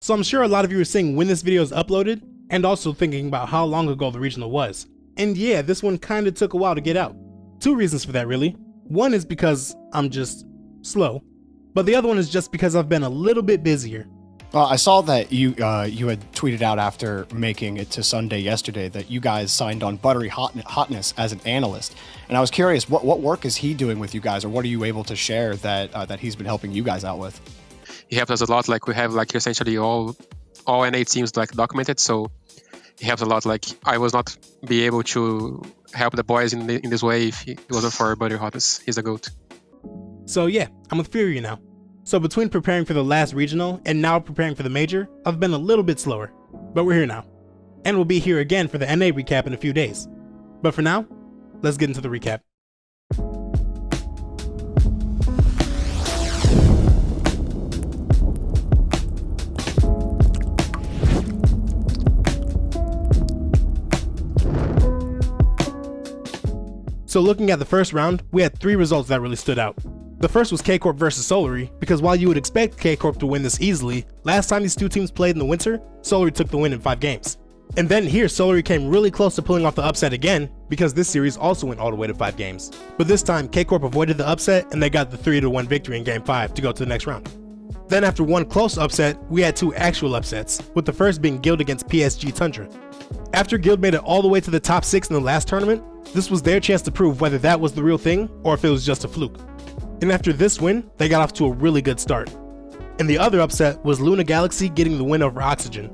So I'm sure a lot of you are seeing when this video is uploaded, and also thinking about how long ago the regional was. And yeah, this one kinda took a while to get out. Two reasons for that really. One is because I'm just slow, but the other one is just because I've been a little bit busier. Well, I saw that you had tweeted out after making it to Sunday yesterday that you guys signed on Buttery Hotness as an analyst, and I was curious, what work is he doing with you guys, or what are you able to share that he's been helping you guys out with? He helps us a lot. Like we have like essentially all NA teams like documented, so he helps a lot. Like I was not be able to help the boys in this way if it wasn't for Buttery Hotness. He's a goat. So yeah, I'm with Fury now. So between preparing for the last regional and now preparing for the major, I've been a little bit slower, but we're here now. And we'll be here again for the NA recap in a few days. But for now, let's get into the recap. So looking at the first round, we had 3 results that really stood out. The first was K-Corp versus Solary, because while you would expect K-Corp to win this easily, last time these two teams played in the winter, Solary took the win in 5 games. And then here, Solary came really close to pulling off the upset again, because this series also went all the way to 5 games. But this time, K-Corp avoided the upset, and they got the 3-1 victory in Game 5 to go to the next round. Then after one close upset, we had 2 actual upsets, with the first being Guild against PSG Tundra. After Guild made it all the way to the top 6 in the last tournament, this was their chance to prove whether that was the real thing, or if it was just a fluke. And after this win, they got off to a really good start. And the other upset was Luna Galaxy getting the win over Oxygen.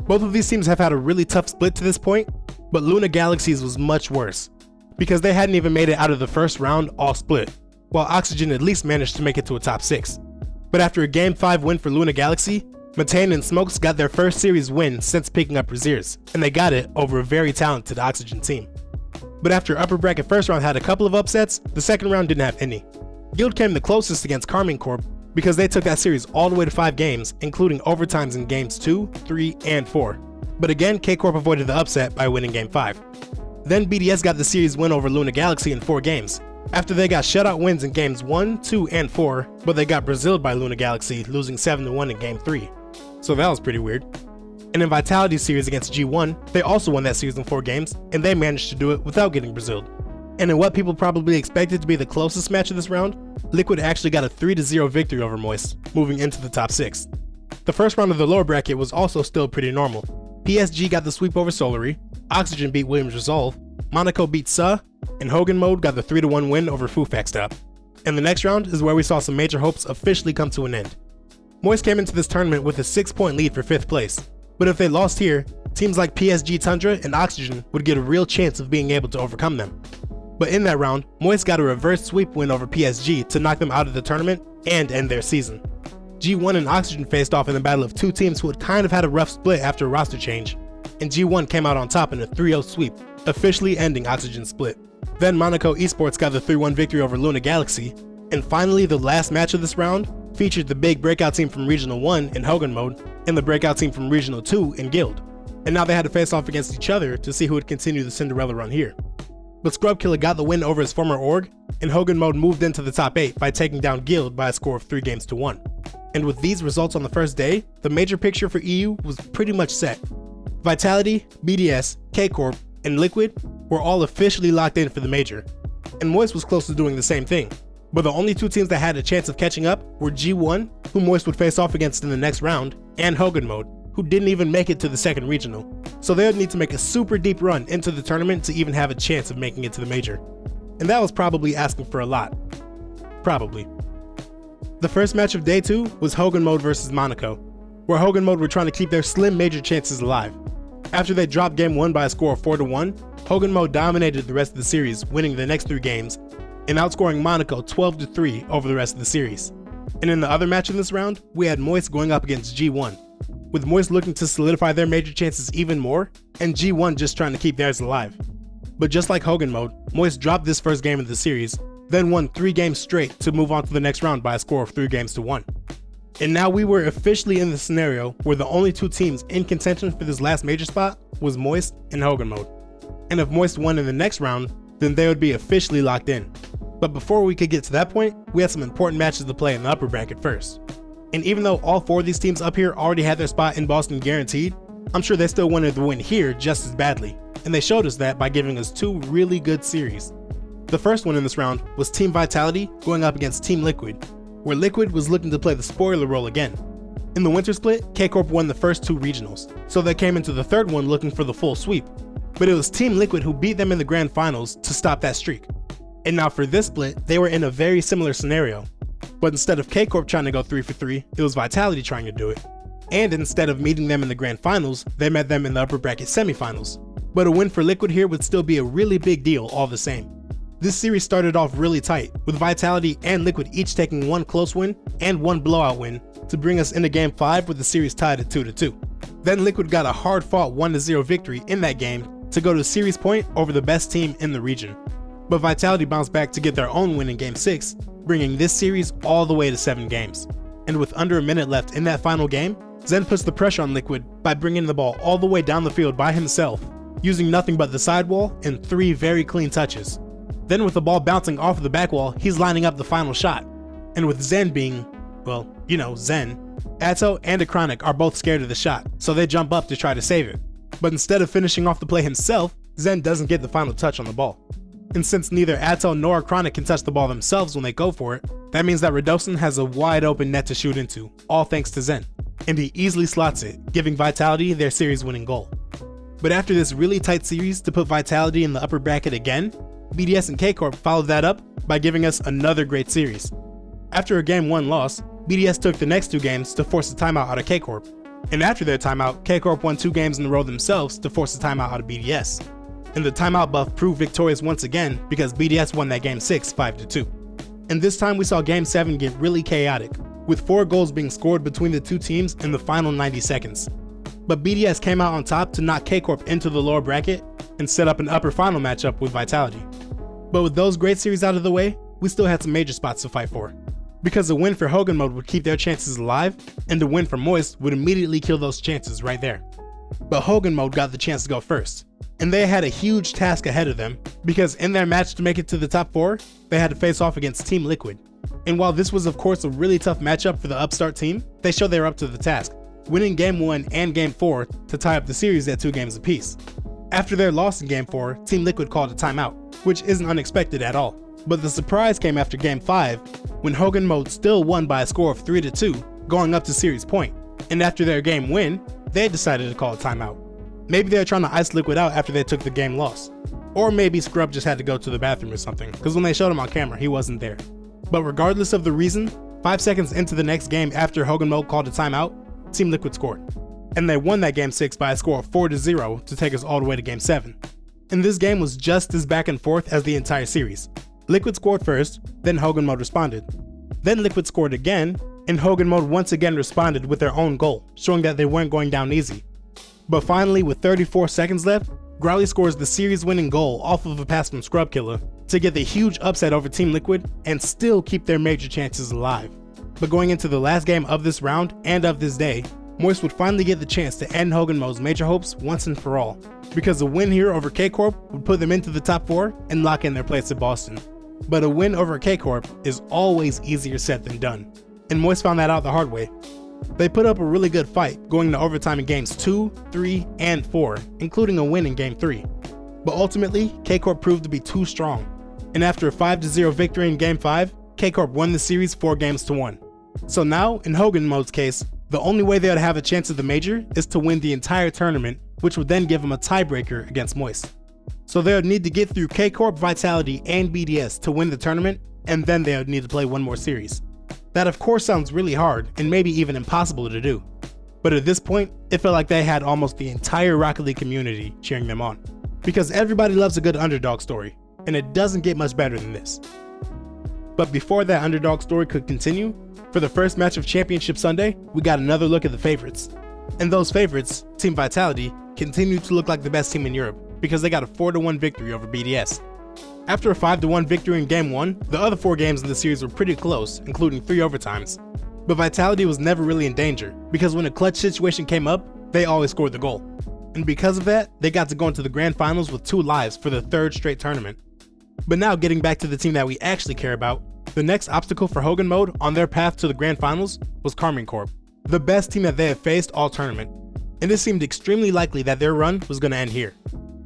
Both of these teams have had a really tough split to this point, but Luna Galaxy's was much worse, because they hadn't even made it out of the first round all split, while Oxygen at least managed to make it to a top 6. But after a Game 5 win for Luna Galaxy, Matane and Smokes got their first series win since picking up Braziers, and they got it over a very talented Oxygen team. But after upper bracket first round had a couple of upsets, the second round didn't have any. Guild came the closest against Carmine Corp because they took that series all the way to 5 games, including overtimes in games 2, 3, and 4. But again, K-Corp avoided the upset by winning Game 5. Then BDS got the series win over Luna Galaxy in 4 games, after they got shutout wins in games 1, 2, and 4, but they got Braziled by Luna Galaxy, losing 7-1 in Game 3. So that was pretty weird. And in Vitality's series against G1, they also won that series in 4 games, and they managed to do it without getting Braziled. And in what people probably expected to be the closest match of this round, Liquid actually got a 3-0 victory over Moist, moving into the top 6. The first round of the lower bracket was also still pretty normal. PSG got the sweep over Solary, Oxygen beat Williams Resolve, Monaco beat Suh, and Hogan Mode got the 3-1 win over Fufakstop. And the next round is where we saw some major hopes officially come to an end. Moist came into this tournament with a 6-point lead for 5th place, but if they lost here, teams like PSG Tundra and Oxygen would get a real chance of being able to overcome them. But in that round, Moist got a reverse sweep win over PSG to knock them out of the tournament and end their season. G1 and Oxygen faced off in the battle of 2 teams who had kind of had a rough split after a roster change, and G1 came out on top in a 3-0 sweep, officially ending Oxygen's split. Then Monaco Esports got the 3-1 victory over Luna Galaxy, and finally the last match of this round featured the big breakout team from Regional 1 in Hogan Mode and the breakout team from Regional 2 in Guild. And now they had to face off against each other to see who would continue the Cinderella run here. But Scrubkiller got the win over his former org, and Hogan Mode moved into the top 8 by taking down Guild by a score of 3-1. And with these results on the first day, the major picture for EU was pretty much set. Vitality, BDS, K-Corp, and Liquid were all officially locked in for the major, and Moist was close to doing the same thing. But the only 2 teams that had a chance of catching up were G1, who Moist would face off against in the next round, and Hogan Mode, who didn't even make it to the second regional. So they would need to make a super deep run into the tournament to even have a chance of making it to the major. And that was probably asking for a lot. Probably. The first match of day 2 was Hogan Mode versus Monaco, where Hogan Mode were trying to keep their slim major chances alive. After they dropped game 1 by a score of 4-1, Hogan Mode dominated the rest of the series, winning the next 3 games, and outscoring Monaco 12-3 over the rest of the series. And in the other match in this round, we had Moist going up against G1, with Moist looking to solidify their major chances even more, and G1 just trying to keep theirs alive. But just like Hogan Mode, Moist dropped this first game of the series, then won 3 games straight to move on to the next round by a score of 3-1. And now we were officially in the scenario where the only 2 teams in contention for this last major spot was Moist and Hogan Mode. And if Moist won in the next round, then they would be officially locked in. But before we could get to that point, we had some important matches to play in the upper bracket first. And even though all 4 of these teams up here already had their spot in Boston guaranteed, I'm sure they still wanted to win here just as badly, and they showed us that by giving us 2 really good series. The first one in this round was Team Vitality going up against Team Liquid, where Liquid was looking to play the spoiler role again. In the Winter Split, K-Corp won the first 2 regionals, so they came into the third one looking for the full sweep. But it was Team Liquid who beat them in the grand finals to stop that streak. And now for this split, they were in a very similar scenario. But instead of K-Corp trying to go 3 for 3, it was Vitality trying to do it. And instead of meeting them in the grand finals, they met them in the upper bracket semifinals. But a win for Liquid here would still be a really big deal all the same. This series started off really tight, with Vitality and Liquid each taking 1 close win and 1 blowout win to bring us into Game 5 with the series tied at 2-2. Then Liquid got a hard-fought 1-0 victory in that game to go to series point over the best team in the region. But Vitality bounced back to get their own win in Game 6, bringing this series all the way to 7 games. And with under a minute left in that final game, Zen puts the pressure on Liquid by bringing the ball all the way down the field by himself, using nothing but the sidewall and 3 very clean touches. Then with the ball bouncing off of the back wall, he's lining up the final shot. And with Zen being, well, you know, Zen, Atto and aCronic are both scared of the shot, so they jump up to try to save it. But instead of finishing off the play himself, Zen doesn't get the final touch on the ball. And since neither Atto nor aCronic can touch the ball themselves when they go for it, that means that Radosin has a wide open net to shoot into, all thanks to Zen. And he easily slots it, giving Vitality their series winning goal. But after this really tight series to put Vitality in the upper bracket again, BDS and K-Corp followed that up by giving us another great series. After a Game 1 loss, BDS took the next 2 games to force a timeout out of K-Corp. And after their timeout, K-Corp won 2 games in a row themselves to force a timeout out of BDS. And the timeout buff proved victorious once again because BDS won that Game 6 5-2. And this time we saw Game 7 get really chaotic, with 4 goals being scored between the 2 teams in the final 90 seconds. But BDS came out on top to knock K-Corp into the lower bracket and set up an upper final matchup with Vitality. But with those great series out of the way, we still had some major spots to fight for. Because a win for Hogan Mode would keep their chances alive, and a win for Moist would immediately kill those chances right there. But Hogan Mode got the chance to go first, and they had a huge task ahead of them, because in their match to make it to the top 4, they had to face off against Team Liquid. And while this was of course a really tough matchup for the upstart team, they showed they were up to the task, winning Game 1 and Game 4 to tie up the series at 2 games apiece. After their loss in Game 4, Team Liquid called a timeout, which isn't unexpected at all. But the surprise came after Game 5, when Hogan Mode still won by a score of 3-2, going up to series point. And after their game win, they decided to call a timeout. Maybe they were trying to ice Liquid out after they took the game loss. Or maybe Scrub just had to go to the bathroom or something, because when they showed him on camera, he wasn't there. But regardless of the reason, 5 seconds into the next game after Hogan Mode called a timeout, Team Liquid scored. And they won that Game 6 by a score of 4-0 to take us all the way to Game 7. And this game was just as back and forth as the entire series. Liquid scored first, then Hogan Mode responded. Then Liquid scored again, and Hogan Mode once again responded with their own goal, showing that they weren't going down easy. But finally, with 34 seconds left, Growly scores the series-winning goal off of a pass from Scrub Killer to get the huge upset over Team Liquid and still keep their major chances alive. But going into the last game of this round and of this day, Moist would finally get the chance to end Hogan Mode's major hopes once and for all, because a win here over K-Corp would put them into the top 4 and lock in their place at Boston. But a win over K-Corp is always easier said than done, and Moist found that out the hard way. They put up a really good fight, going to overtime in games 2, 3, and 4, including a win in game 3. But ultimately, K-Corp proved to be too strong, and after a 5-0 victory in game 5, K-Corp won the series 4-1. So now, in Hogan Mode's case, the only way they would have a chance at the major is to win the entire tournament, which would then give them a tiebreaker against Moist. So they would need to get through K-Corp, Vitality, and BDS to win the tournament, and then they would need to play one more series. That of course sounds really hard, and maybe even impossible to do. But at this point, it felt like they had almost the entire Rocket League community cheering them on. Because everybody loves a good underdog story, and it doesn't get much better than this. But before that underdog story could continue, for the first match of Championship Sunday, we got another look at the favorites. And those favorites, Team Vitality, continued to look like the best team in Europe, because they got a 4-1 victory over BDS. After a 5-1 victory in game 1, the other 4 games in the series were pretty close, including 3 overtimes. But Vitality was never really in danger, because when a clutch situation came up, they always scored the goal. And because of that, they got to go into the grand finals with 2 lives for the 3rd straight tournament. But now getting back to the team that we actually care about, The next obstacle for Hogan Mode on their path to the Grand Finals was Karmine Corp, the best team that they have faced all tournament, and it seemed extremely likely that their run was going to end here.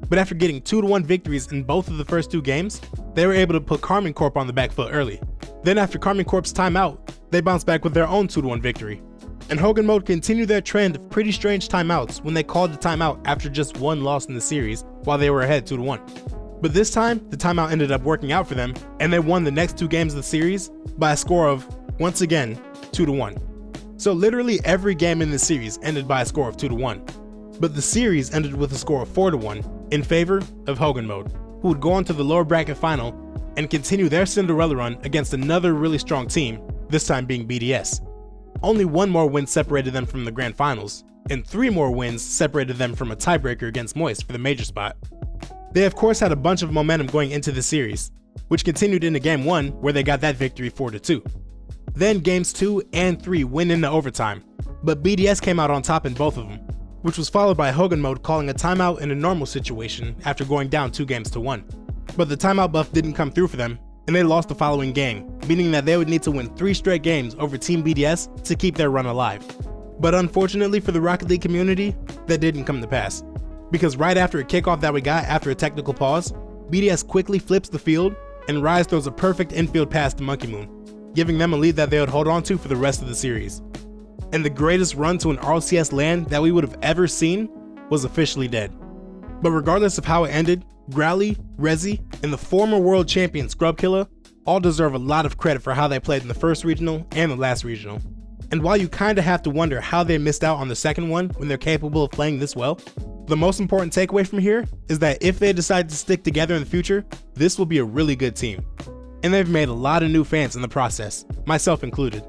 But after getting 2-1 victories in both of the first 2 games, they were able to put Karmine Corp on the back foot early. Then after Karmine Corp's timeout, they bounced back with their own 2-1 victory. And Hogan Mode continued their trend of pretty strange timeouts when they called the timeout after just 1 loss in the series while they were ahead 2-1. But this time, the timeout ended up working out for them, and they won the next 2 games of the series by a score of, once again, 2-1. So literally every game in this series ended by a score of 2-1. But the series ended with a score of 4-1 in favor of Hogan Mode, who would go on to the lower bracket final and continue their Cinderella run against another really strong team, this time being BDS. Only 1 more win separated them from the Grand Finals, and 3 more wins separated them from a tiebreaker against Moist for the major spot. They of course had a bunch of momentum going into the series, which continued into Game 1 where they got that victory 4-2. Then Games 2 and 3 went into overtime, but BDS came out on top in both of them, which was followed by Hogan Mode calling a timeout in a normal situation after going down 2-1. But the timeout buff didn't come through for them, and they lost the following game, meaning that they would need to win 3 straight games over Team BDS to keep their run alive. But unfortunately for the Rocket League community, that didn't come to pass, because right after a kickoff that we got after a technical pause, BDS quickly flips the field and Rise throws a perfect infield pass to Monkey Moon, giving them a lead that they would hold on to for the rest of the series. And the greatest run to an RLCS LAN that we would have ever seen was officially dead. But regardless of how it ended, Growly, Rezi, and the former world champion Scrubkilla all deserve a lot of credit for how they played in the first regional and the last regional. And while you kinda have to wonder how they missed out on the second one when they're capable of playing this well, the most important takeaway from here is that if they decide to stick together in the future, this will be a really good team. And they've made a lot of new fans in the process, myself included.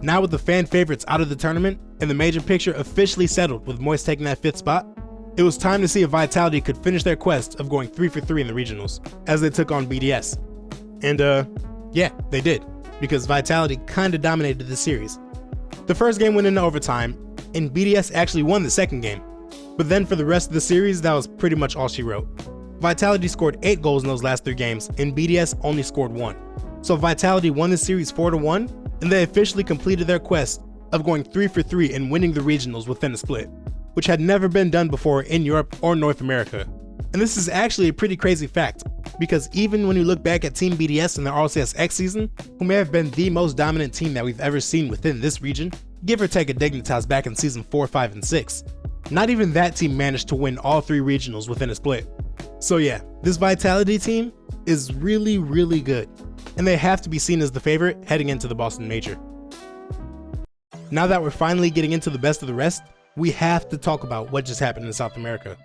Now with the fan favorites out of the tournament and the major picture officially settled with Moist taking that 5th spot, it was time to see if Vitality could finish their quest of going 3-for-3 in the regionals, as they took on BDS. And yeah, they did, because Vitality kinda dominated the series. The first game went into overtime, and BDS actually won the second game. But then for the rest of the series, that was pretty much all she wrote. Vitality scored 8 goals in those last 3 games, and BDS only scored 1. So Vitality won the series 4-1, and they officially completed their quest of going 3-for-3 and winning the regionals within a split, which had never been done before in Europe or North America. And this is actually a pretty crazy fact, because even when you look back at Team BDS in their RLCS X season, who may have been the most dominant team that we've ever seen within this region, give or take a Dignitas back in season 4, 5, and 6, not even that team managed to win all 3 regionals within a split. So yeah, this Vitality team is really, really good, and they have to be seen as the favorite heading into the Boston Major. Now that we're finally getting into the best of the rest, we have to talk about what just happened in South America,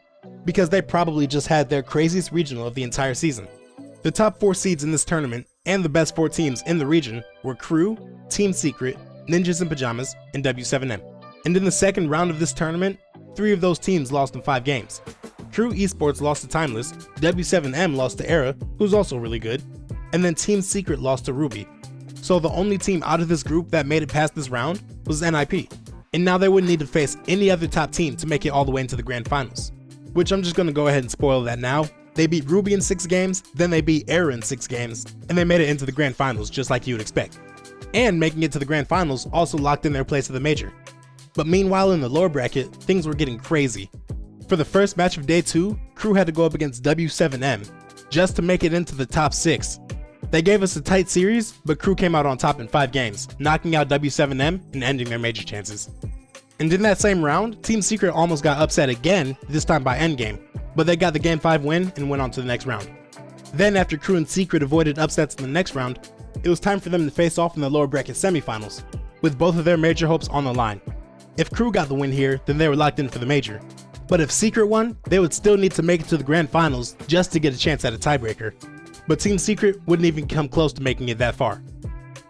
because they probably just had their craziest regional of the entire season. The top 4 seeds in this tournament, and the best 4 teams in the region, were Crew, Team Secret, Ninjas in Pajamas, and W7M. And in the second round of this tournament, 3 of those teams lost in 5 games. Crew Esports lost to Timeless, W7M lost to Era, who's also really good, and then Team Secret lost to Ruby. So the only team out of this group that made it past this round was NIP. And now they wouldn't need to face any other top team to make it all the way into the Grand Finals. Which I'm just gonna go ahead and spoil that now. They beat Ruby in 6 games, then they beat Era in 6 games, and they made it into the Grand Finals just like you would expect. And making it to the Grand Finals also locked in their place at the Major. But meanwhile in the lower bracket, things were getting crazy. For the first match of day 2, Crew had to go up against W7M just to make it into the top 6. They gave us a tight series, but Crew came out on top in 5 games, knocking out W7M and ending their major chances. And in that same round, Team Secret almost got upset again, this time by Endgame, but they got the Game 5 win and went on to the next round. Then after Crew and Secret avoided upsets in the next round, it was time for them to face off in the lower bracket semifinals, with both of their major hopes on the line. If Crew got the win here, then they were locked in for the major. But if Secret won, they would still need to make it to the Grand Finals just to get a chance at a tiebreaker. But Team Secret wouldn't even come close to making it that far.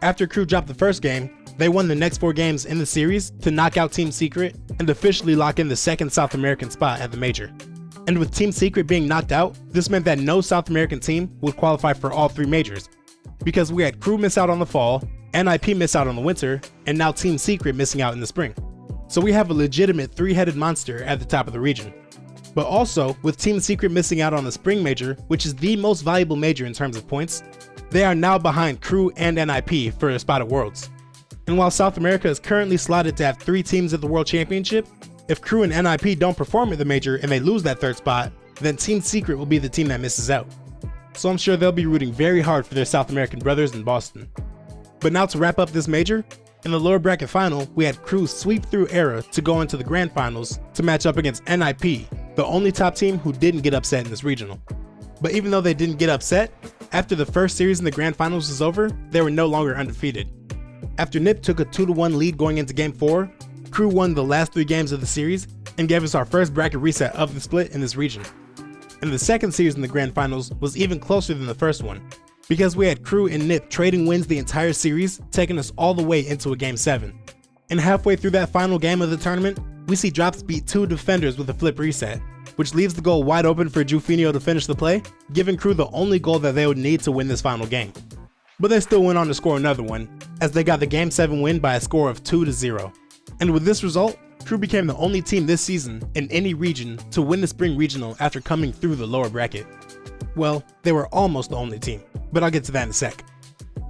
After Crew dropped the first game, they won the next 4 games in the series to knock out Team Secret and officially lock in the second South American spot at the Major. And with Team Secret being knocked out, this meant that no South American team would qualify for all 3 majors, because we had Crew miss out on the fall, NIP miss out on the winter, and now Team Secret missing out in the spring. So we have a legitimate 3-headed monster at the top of the region. But also, with Team Secret missing out on the spring major, which is the most valuable major in terms of points, they are now behind Crew and NIP for a spot at Worlds. And while South America is currently slotted to have 3 teams at the World Championship, if Crew and NIP don't perform at the major and they lose that 3rd spot, then Team Secret will be the team that misses out. So I'm sure they'll be rooting very hard for their South American brothers in Boston. But now to wrap up this major, in the lower bracket final, we had Crew sweep through Era to go into the grand finals to match up against NIP, the only top team who didn't get upset in this regional. But even though they didn't get upset, after the first series in the grand finals was over, they were no longer undefeated. After NIP took a 2-1 lead going into Game 4, Crew won the last 3 games of the series and gave us our first bracket reset of the split in this region. And the second series in the grand finals was even closer than the first one, because we had Crew and NIP trading wins the entire series, taking us all the way into a Game 7. And halfway through that final game of the tournament, we see Drops beat 2 defenders with a flip reset, which leaves the goal wide open for Jufinho to finish the play, giving Crew the only goal that they would need to win this final game. But they still went on to score another one, as they got the Game 7 win by a score of 2-0. And with this result, Crew became the only team this season in any region to win the Spring Regional after coming through the lower bracket. Well, they were almost the only team, but I'll get to that in a sec.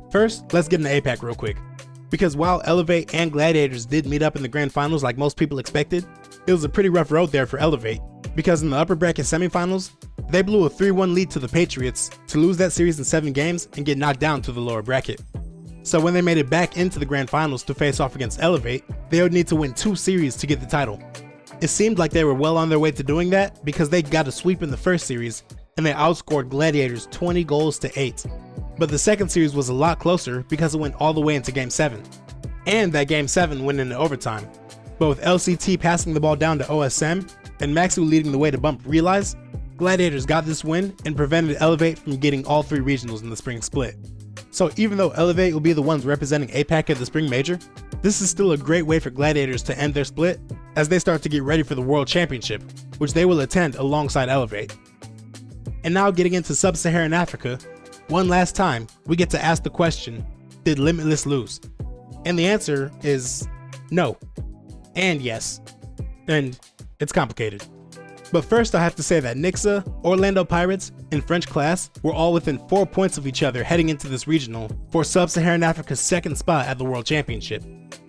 First, let's get into APAC real quick, because while Elevate and Gladiators did meet up in the grand finals like most people expected, it was a pretty rough road there for Elevate, because in the upper bracket semifinals, they blew a 3-1 lead to the Patriots to lose that series in 7 games and get knocked down to the lower bracket. So when they made it back into the grand finals to face off against Elevate, they would need to win 2 series to get the title. It seemed like they were well on their way to doing that because they got a sweep in the first series and they outscored Gladiators 20 goals to 8. But the second series was a lot closer because it went all the way into Game 7. And that Game 7 went into overtime. But with LCT passing the ball down to OSM and Maxu leading the way to bump Realize, Gladiators got this win and prevented Elevate from getting all 3 regionals in the spring split. So even though Elevate will be the ones representing APAC at the spring major, this is still a great way for Gladiators to end their split as they start to get ready for the World Championship, which they will attend alongside Elevate. And now getting into Sub-Saharan Africa, one last time we get to ask the question, did Limitless lose? And the answer is no, and yes, and it's complicated. But first I have to say that Nixa, Orlando Pirates, and French Class were all within 4 points of each other heading into this regional for Sub-Saharan Africa's second spot at the World Championship.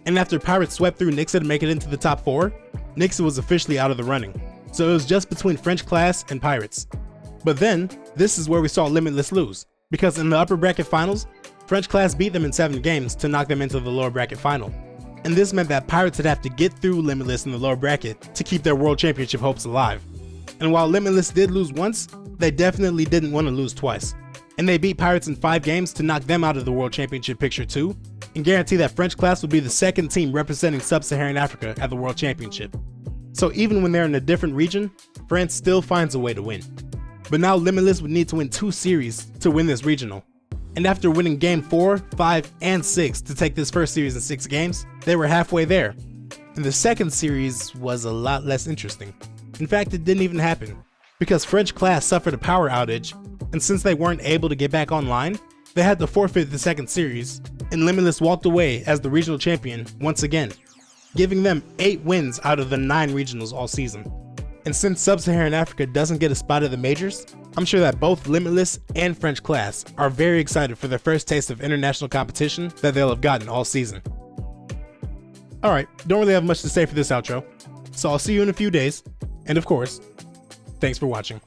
And after Pirates swept through Nixa to make it into the top 4, Nixa was officially out of the running. So it was just between French Class and Pirates. But then, this is where we saw Limitless lose, because in the upper bracket finals, French Class beat them in 7 games to knock them into the lower bracket final. And this meant that Pirates would have to get through Limitless in the lower bracket to keep their World Championship hopes alive. And while Limitless did lose once, they definitely didn't want to lose twice. And they beat Pirates in 5 games to knock them out of the World Championship picture too, and guarantee that French Class would be the second team representing Sub-Saharan Africa at the World Championship. So even when they're in a different region, France still finds a way to win. But now Limitless would need to win 2 series to win this regional. And after winning Game 4, 5, and 6 to take this first series in 6 games, they were halfway there. And the second series was a lot less interesting. In fact, it didn't even happen, because French Class suffered a power outage, and since they weren't able to get back online, they had to forfeit the second series, and Limitless walked away as the regional champion once again, giving them 8 wins out of the 9 regionals all season. And since Sub-Saharan Africa doesn't get a spot at the majors, I'm sure that both Limitless and French Class are very excited for their first taste of international competition that they'll have gotten all season. Alright, don't really have much to say for this outro, so I'll see you in a few days, and of course, thanks for watching.